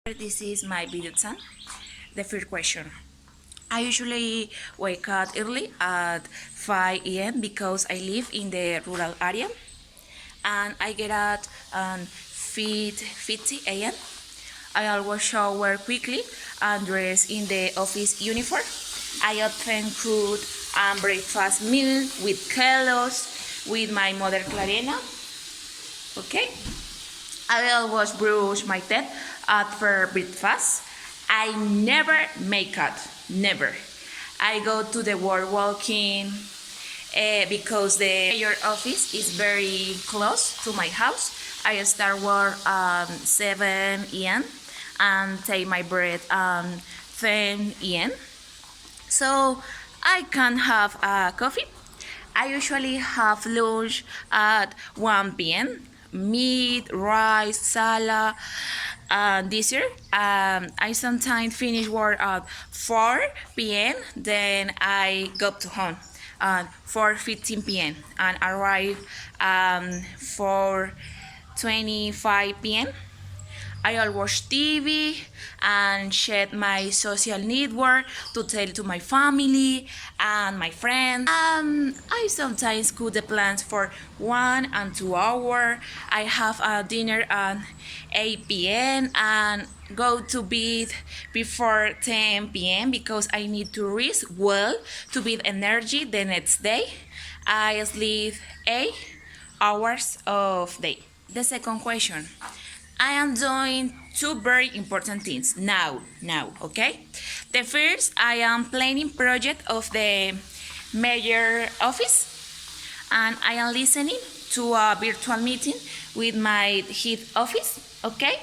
This is my video exam. The first question. I usually wake up early at 5 a.m. because I live in the rural area, and I get up at 50 a.m. I always shower quickly and dress in the office uniform. I often cook a breakfast meal with kelos with my mother Clarena. Okay. I always brush my teeth after breakfast. I never make out, never. I go to the work walking because the mayor office is very close to my house. I start work at 7 a.m. and take my break at 10 a.m. So I can have a coffee. I usually have lunch at 1 p.m. Meat, rice, salad, and dessert. I sometimes finish work at 4 p.m. Then I go to home at 4:15 p.m. and arrive at 4:25 p.m. I'll watch TV and check my social network to tell to my family and my friends. I sometimes cook the plans for 1 and 2 hours. I have a dinner at 8 p.m. and go to bed before 10 p.m. because I need to rest well to build energy the next day. I sleep 8 hours of day. The second question. I am doing two very important things now, okay? The first, I am planning project of the mayor office, and I am listening to a virtual meeting with my head office, okay?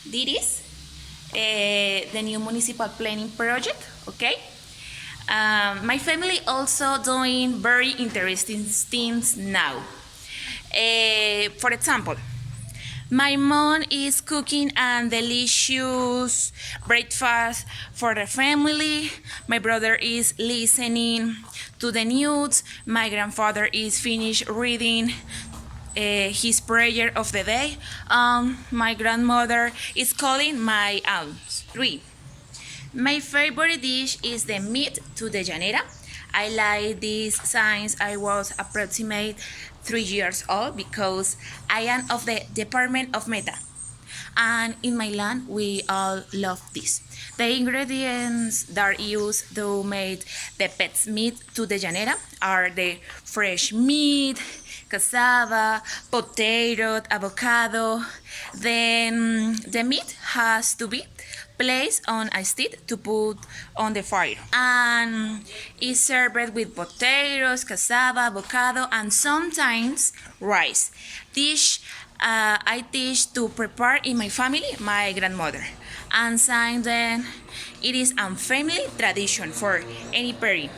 This is the new municipal planning project, okay? My family also doing very interesting things now. For example, my mom is cooking a delicious breakfast for the family. My brother is listening to the news. My grandfather is finished reading his prayer of the day. My grandmother is calling my aunt. 3. My favorite dish is the meat to the llanera. I like this since I was approximately 3 years old because I am of the Department of Meta. And in my land, we all love this. The ingredients that are used to make the pet's meat to the llanera are the fresh meat, cassava, potato, avocado. Then the meat has to be placed on a stick to put on the fire, and is served with potatoes, cassava, avocado, and sometimes rice. Dish I teach to prepare in my family, my grandmother, and since then it is a family tradition for any party.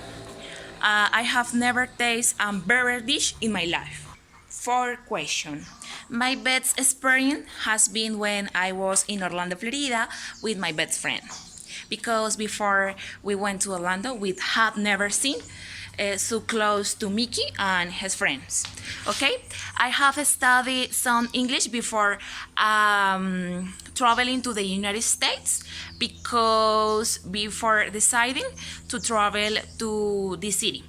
I have never tasted a better dish in my life. 4 question. My best experience has been when I was in Orlando, Florida with my best friend. Because before we went to Orlando, we had never seen so close to Mickey and his friends. Okay, I have studied some English before traveling to the United States because before deciding to travel to the city.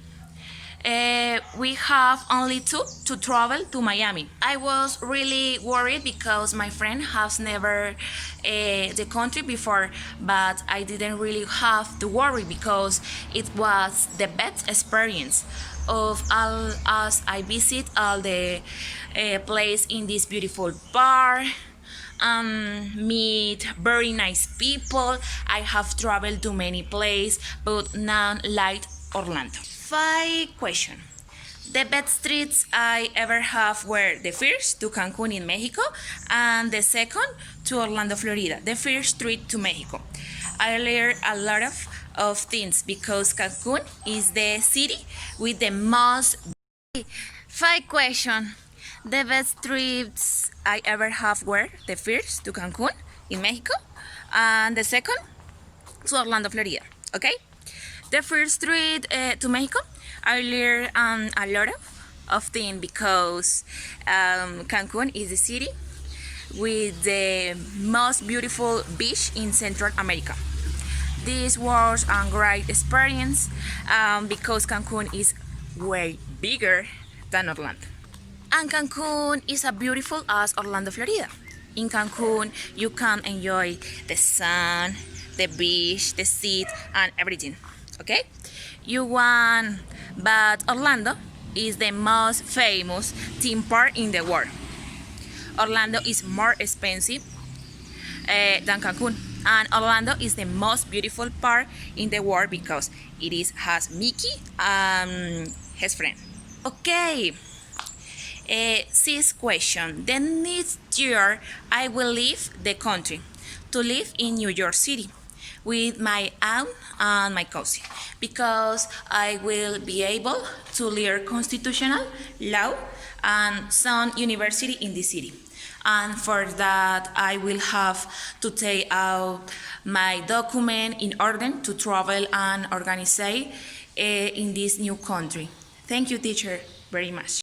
We have only to travel to Miami. I was really worried because my friend has never the country before, but I didn't really have to worry because it was the best experience of all as I visit all the place in this beautiful bar. Meet very nice people. I have traveled to many places, but none like Orlando. 5 question. The best trips I ever have were the first to Cancun in Mexico and the second to Orlando, Florida. The first trip to Mexico. I learned a lot of things because Cancun is the city with the most. 5 question. The best trips I ever have were the first to Cancun in Mexico and the second to Orlando, Florida. Okay? The first trip to Mexico, I learned a lot of things because Cancun is the city with the most beautiful beach in Central America. This was a great experience because Cancun is way bigger than Orlando. And Cancun is as beautiful as Orlando, Florida. In Cancun, you can enjoy the sun, the beach, the sea, and everything. Okay? You want, but Orlando is the most famous theme park in the world. Orlando is more expensive than Cancun, and Orlando is the most beautiful park in the world because has Mickey and his friend. Okay. Sixth question. The next year, I will leave the country to live in New York City with my aunt and my cousin because I will be able to learn constitutional law and some university in the city. And for that, I will have to take out my document in order to travel and organize in this new country. Thank you, teacher, very much.